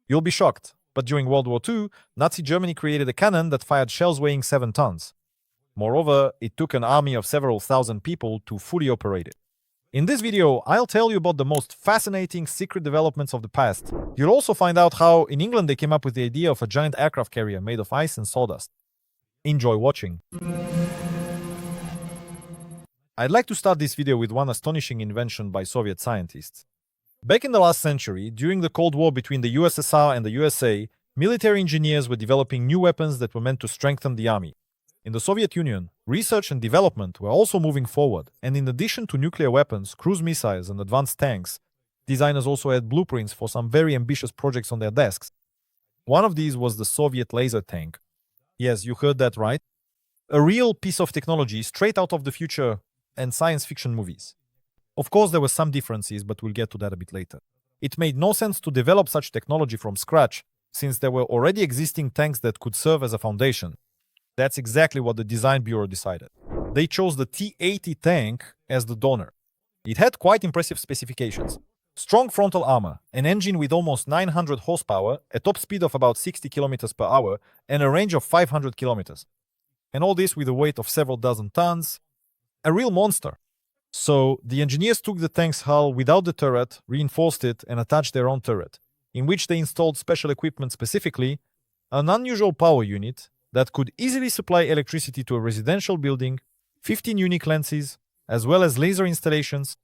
You'll be shocked, but during World War II, Nazi Germany created a cannon that fired shells weighing 7 tons. Moreover, it took an army of several thousand people to fully operate it. In this video, I'll tell you about the most fascinating secret developments of the past. You'll also find out how in England they came up with the idea of a giant aircraft carrier made of ice and sawdust. Enjoy watching. I'd like to start this video with one astonishing invention by Soviet scientists. Back in the last century, during the Cold War between the USSR and the USA, military engineers were developing new weapons that were meant to strengthen the army. In the Soviet Union, research and development were also moving forward, and in addition to nuclear weapons, cruise missiles, and advanced tanks, designers also had blueprints for some very ambitious projects on their desks. One of these was the Soviet laser tank. Yes, you heard that right. A real piece of technology straight out of the future and science fiction movies. Of course, there were some differences, but we'll get to that a bit later. It made no sense to develop such technology from scratch, since there were already existing tanks that could serve as a foundation. That's exactly what the design bureau decided. They chose the T-80 tank as the donor. It had quite impressive specifications. Strong frontal armor, an engine with almost 900 horsepower, a top speed of about 60 kilometers per hour, and a range of 500 kilometers. And all this with a weight of several dozen tons. A real monster. So, the engineers took the tank's hull without the turret, reinforced it, and attached their own turret, in which they installed special equipment, specifically an unusual power unit that could easily supply electricity to a residential building, 15 unique lenses, as well as laser installations.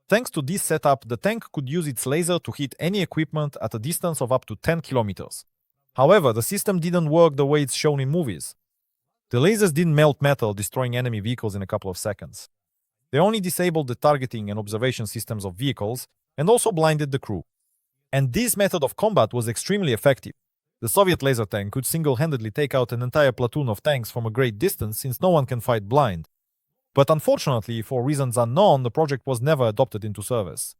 Thanks to this setup, the tank could use its laser to hit any equipment at a distance of up to 10 kilometers. However, the system didn't work the way it's shown in movies. The lasers didn't melt metal, destroying enemy vehicles in a couple of seconds. They only disabled the targeting and observation systems of vehicles, and also blinded the crew. And this method of combat was extremely effective. The Soviet laser tank could single-handedly take out an entire platoon of tanks from a great distance, since no one can fight blind. But unfortunately, for reasons unknown, the project was never adopted into service.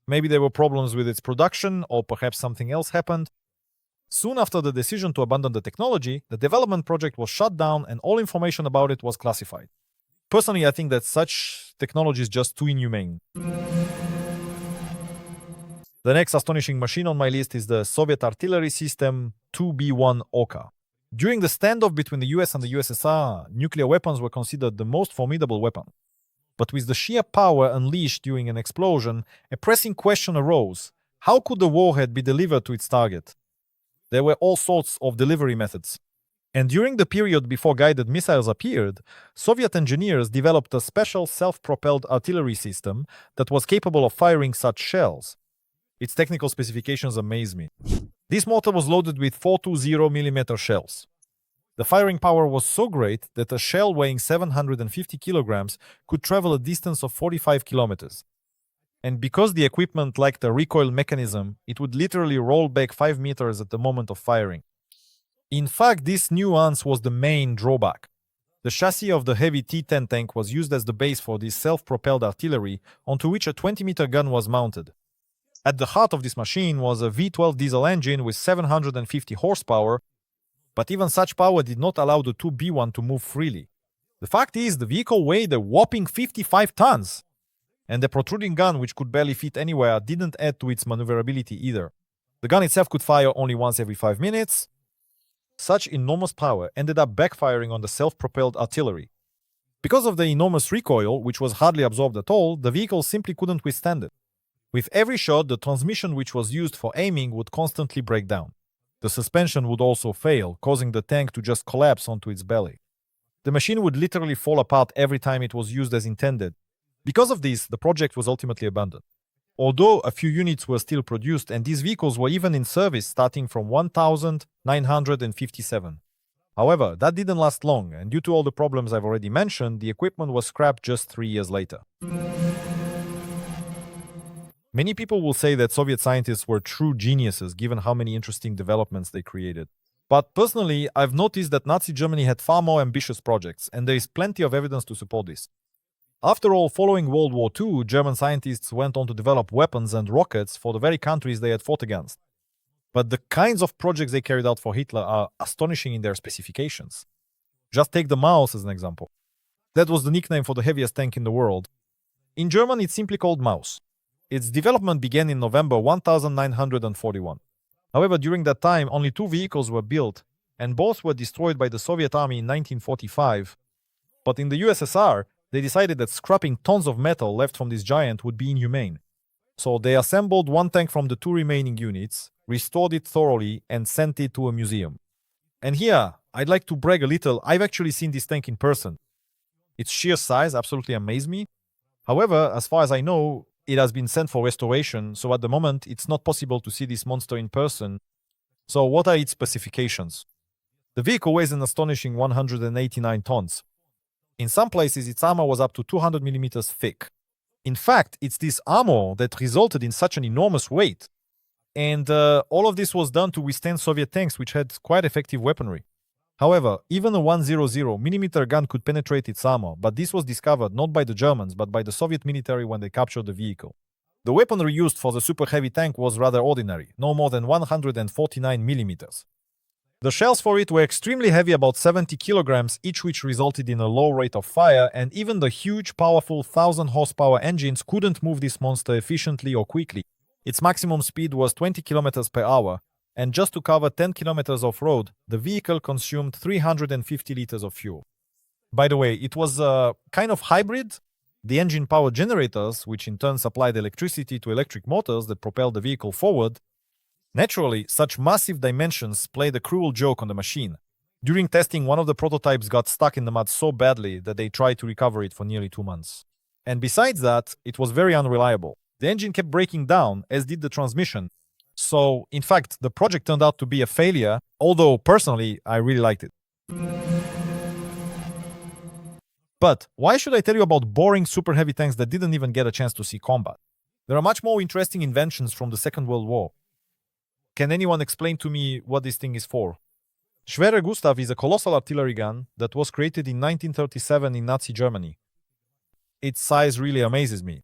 Maybe there were problems with its production, or perhaps something else happened. Soon after the decision to abandon the technology, the development project was shut down and all information about it was classified. Personally, I think that such technology is just too inhumane. The next astonishing machine on my list is the Soviet artillery system 2B1 Oka. During the standoff between the US and the USSR, nuclear weapons were considered the most formidable weapon. But with the sheer power unleashed during an explosion, a pressing question arose: how could the warhead be delivered to its target? There were all sorts of delivery methods. And during the period before guided missiles appeared, Soviet engineers developed a special self-propelled artillery system that was capable of firing such shells. Its technical specifications amaze me. This mortar was loaded with 420mm shells. The firing power was so great that a shell weighing 750 kilograms could travel a distance of 45 kilometers. And because the equipment lacked a recoil mechanism, it would literally roll back 5 meters at the moment of firing. In fact, this nuance was the main drawback. The chassis of the heavy T-10 tank was used as the base for this self-propelled artillery, onto which a 20-meter gun was mounted. At the heart of this machine was a V12 diesel engine with 750 horsepower, but even such power did not allow the 2B1 to move freely. The fact is, the vehicle weighed a whopping 55 tons, and the protruding gun, which could barely fit anywhere, didn't add to its maneuverability either. The gun itself could fire only once every 5 minutes. Such enormous power ended up backfiring on the self-propelled artillery. Because of the enormous recoil, which was hardly absorbed at all, the vehicle simply couldn't withstand it. With every shot, the transmission which was used for aiming would constantly break down. The suspension would also fail, causing the tank to just collapse onto its belly. The machine would literally fall apart every time it was used as intended. Because of this, the project was ultimately abandoned. Although a few units were still produced, and these vehicles were even in service starting from 1957. However, that didn't last long, and due to all the problems I've already mentioned, the equipment was scrapped just 3 years later. Many people will say that Soviet scientists were true geniuses given how many interesting developments they created. But personally, I've noticed that Nazi Germany had far more ambitious projects, and there is plenty of evidence to support this. After all, following World War II, German scientists went on to develop weapons and rockets for the very countries they had fought against. But the kinds of projects they carried out for Hitler are astonishing in their specifications. Just take the Maus as an example. That was the nickname for the heaviest tank in the world. In German, it's simply called Maus. Its development began in November 1941. However, during that time, only 2 vehicles were built, and both were destroyed by the Soviet Army in 1945. But in the USSR, they decided that scrapping tons of metal left from this giant would be inhumane. So they assembled one tank from the 2 remaining units, restored it thoroughly, and sent it to a museum. And here, I'd like to brag a little. I've actually seen this tank in person. Its sheer size absolutely amazed me. However, as far as I know, it has been sent for restoration, so at the moment, it's not possible to see this monster in person. So what are its specifications? The vehicle weighs an astonishing 189 tons. In some places, its armor was up to 200 millimeters thick. In fact, it's this armor that resulted in such an enormous weight. And all of this was done to withstand Soviet tanks, which had quite effective weaponry. However, even a 100mm gun could penetrate its armor, but this was discovered not by the Germans, but by the Soviet military when they captured the vehicle. The weaponry used for the super heavy tank was rather ordinary, no more than 149mm. The shells for it were extremely heavy, about 70 kilograms each, which resulted in a low rate of fire, and even the huge, powerful 1000 horsepower engines couldn't move this monster efficiently or quickly. Its maximum speed was 20 kilometers per hour, and just to cover 10 kilometers off-road, the vehicle consumed 350 liters of fuel. By the way, it was a kind of hybrid. The engine powered generators, which in turn supplied electricity to electric motors that propelled the vehicle forward. Naturally, such massive dimensions played a cruel joke on the machine. During testing, one of the prototypes got stuck in the mud so badly that they tried to recover it for nearly 2 months. And besides that, it was very unreliable. The engine kept breaking down, as did the transmission. So, in fact, the project turned out to be a failure, although personally, I really liked it. But why should I tell you about boring super heavy tanks that didn't even get a chance to see combat? There are much more interesting inventions from the Second World War. Can anyone explain to me what this thing is for? Schwerer Gustav is a colossal artillery gun that was created in 1937 in Nazi Germany. Its size really amazes me.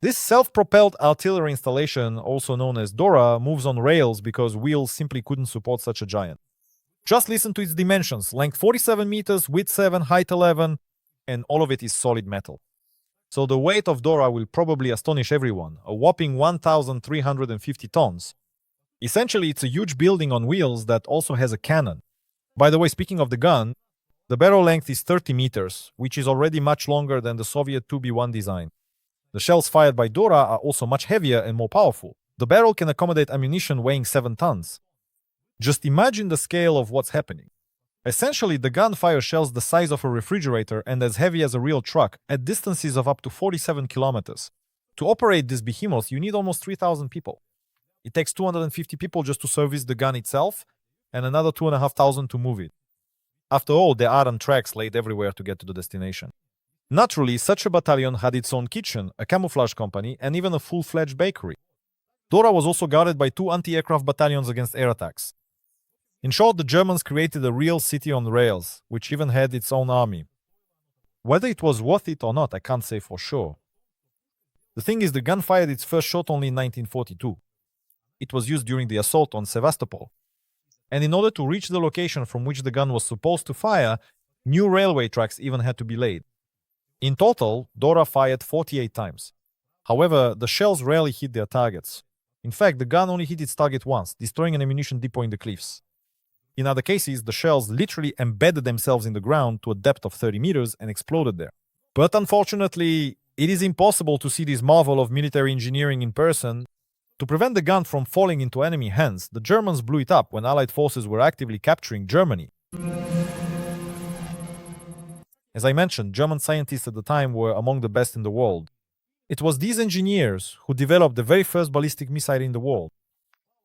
This self-propelled artillery installation, also known as Dora, moves on rails because wheels simply couldn't support such a giant. Just listen to its dimensions: length 47 meters, width 7, height 11, and all of it is solid metal. So the weight of Dora will probably astonish everyone, a whopping 1,350 tons. Essentially, it's a huge building on wheels that also has a cannon. By the way, speaking of the gun, the barrel length is 30 meters, which is already much longer than the Soviet 2B1 design. The shells fired by Dora are also much heavier and more powerful. The barrel can accommodate ammunition weighing 7 tons. Just imagine the scale of what's happening. Essentially, the gun fires shells the size of a refrigerator and as heavy as a real truck at distances of up to 47 kilometers. To operate this behemoth, you need almost 3,000 people. It takes 250 people just to service the gun itself, and another 2,500 to move it. After all, there aren't tracks laid everywhere to get to the destination. Naturally, such a battalion had its own kitchen, a camouflage company, and even a full-fledged bakery. Dora was also guarded by 2 anti-aircraft battalions against air attacks. In short, the Germans created a real city on rails, which even had its own army. Whether it was worth it or not, I can't say for sure. The thing is, the gun fired its first shot only in 1942. It was used during the assault on Sevastopol. And in order to reach the location from which the gun was supposed to fire, new railway tracks even had to be laid. In total, Dora fired 48 times. However, the shells rarely hit their targets. In fact, the gun only hit its target once, destroying an ammunition depot in the cliffs. In other cases, the shells literally embedded themselves in the ground to a depth of 30 meters and exploded there. But unfortunately, it is impossible to see this marvel of military engineering in person. To prevent the gun from falling into enemy hands, the Germans blew it up when Allied forces were actively capturing Germany. As I mentioned, German scientists at the time were among the best in the world. It was these engineers who developed the very first ballistic missile in the world.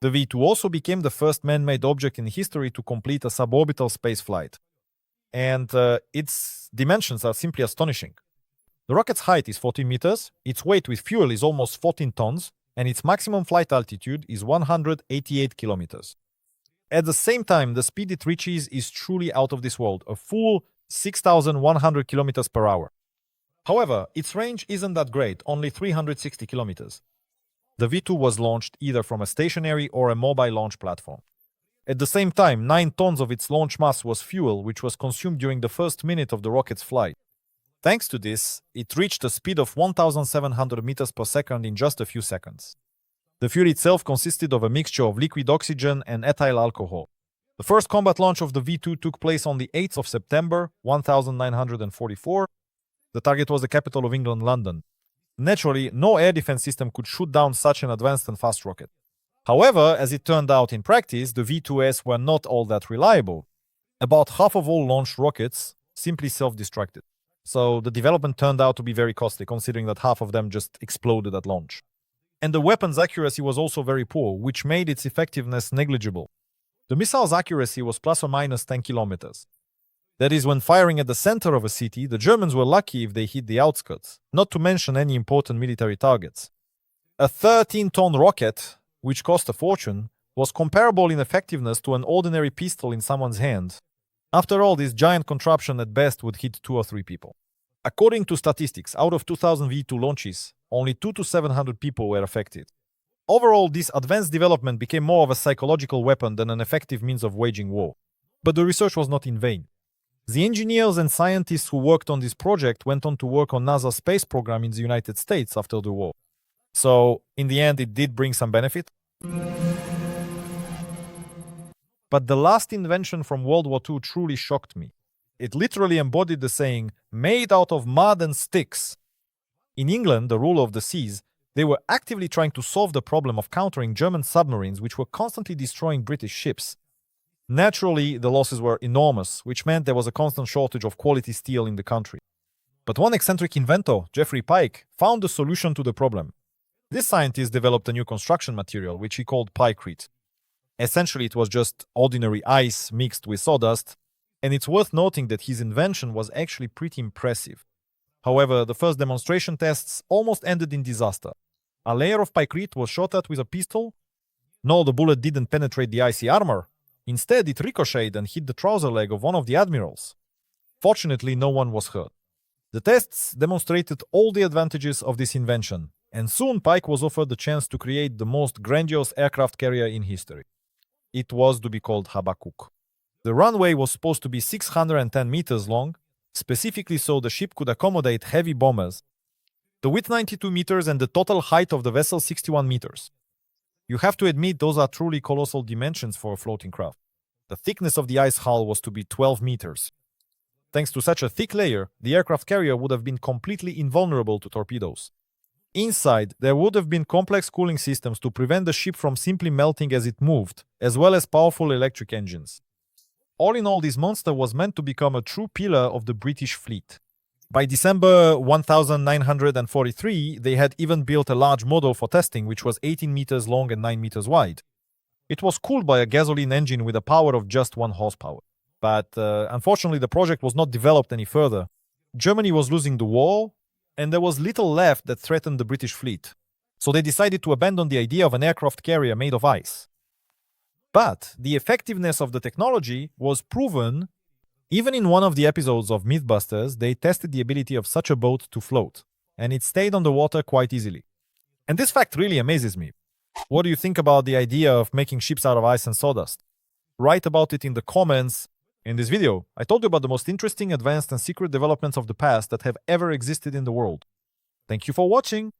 The V-2 also became the first man-made object in history to complete a suborbital spaceflight. And its dimensions are simply astonishing. The rocket's height is 14 meters, its weight with fuel is almost 14 tons, and its maximum flight altitude is 188 kilometers. At the same time, the speed it reaches is truly out of this world, a full 6,100 kilometers per hour. However, its range isn't that great, only 360 kilometers. The V-2 was launched either from a stationary or a mobile launch platform. At the same time, 9 tons of its launch mass was fuel, which was consumed during the first minute of the rocket's flight. Thanks to this, it reached a speed of 1,700 meters per second in just a few seconds. The fuel itself consisted of a mixture of liquid oxygen and ethyl alcohol. The first combat launch of the V2 took place on the 8th of September, 1944. The target was the capital of England, London. Naturally, no air defense system could shoot down such an advanced and fast rocket. However, as it turned out in practice, the V2S were not all that reliable. About half of all launched rockets simply self-destructed. So the development turned out to be very costly, considering that half of them just exploded at launch. And the weapon's accuracy was also very poor, which made its effectiveness negligible. The missile's accuracy was plus or minus 10 kilometers. That is, when firing at the center of a city, the Germans were lucky if they hit the outskirts, not to mention any important military targets. A 13-ton rocket, which cost a fortune, was comparable in effectiveness to an ordinary pistol in someone's hand. After all, this giant contraption at best would hit 2 or 3 people. According to statistics, out of 2,000 V2 launches, only 200 to 700 people were affected. Overall, this advanced development became more of a psychological weapon than an effective means of waging war. But the research was not in vain. The engineers and scientists who worked on this project went on to work on NASA's space program in the United States after the war. So, in the end, it did bring some benefit. But the last invention from World War II truly shocked me. It literally embodied the saying, made out of mud and sticks. In England, the ruler of the seas, they were actively trying to solve the problem of countering German submarines which were constantly destroying British ships. Naturally, the losses were enormous, which meant there was a constant shortage of quality steel in the country. But one eccentric inventor, Geoffrey Pike, found a solution to the problem. This scientist developed a new construction material, which he called Pykrete. Essentially, it was just ordinary ice mixed with sawdust, and it's worth noting that his invention was actually pretty impressive. However, the first demonstration tests almost ended in disaster. A layer of Pykrete was shot at with a pistol. No, the bullet didn't penetrate the icy armor. Instead, it ricocheted and hit the trouser leg of one of the admirals. Fortunately, no one was hurt. The tests demonstrated all the advantages of this invention, and soon Pike was offered the chance to create the most grandiose aircraft carrier in history. It was to be called Habakkuk. The runway was supposed to be 610 meters long, specifically so the ship could accommodate heavy bombers. The width 92 meters and the total height of the vessel 61 meters. You have to admit those are truly colossal dimensions for a floating craft. The thickness of the ice hull was to be 12 meters. Thanks to such a thick layer, the aircraft carrier would have been completely invulnerable to torpedoes. Inside, there would have been complex cooling systems to prevent the ship from simply melting as it moved, as well as powerful electric engines. All in all, this monster was meant to become a true pillar of the British fleet. By December 1943, they had even built a large model for testing, which was 18 meters long and 9 meters wide. It was cooled by a gasoline engine with a power of just 1 horsepower. But unfortunately, the project was not developed any further. Germany was losing the war, and there was little left that threatened the British fleet. So they decided to abandon the idea of an aircraft carrier made of ice. But the effectiveness of the technology was proven. Even in one of the episodes of Mythbusters, they tested the ability of such a boat to float, and it stayed on the water quite easily. And this fact really amazes me. What do you think about the idea of making ships out of ice and sawdust? Write about it in the comments. In this video, I told you about the most interesting, advanced, and secret developments of the past that have ever existed in the world. Thank you for watching!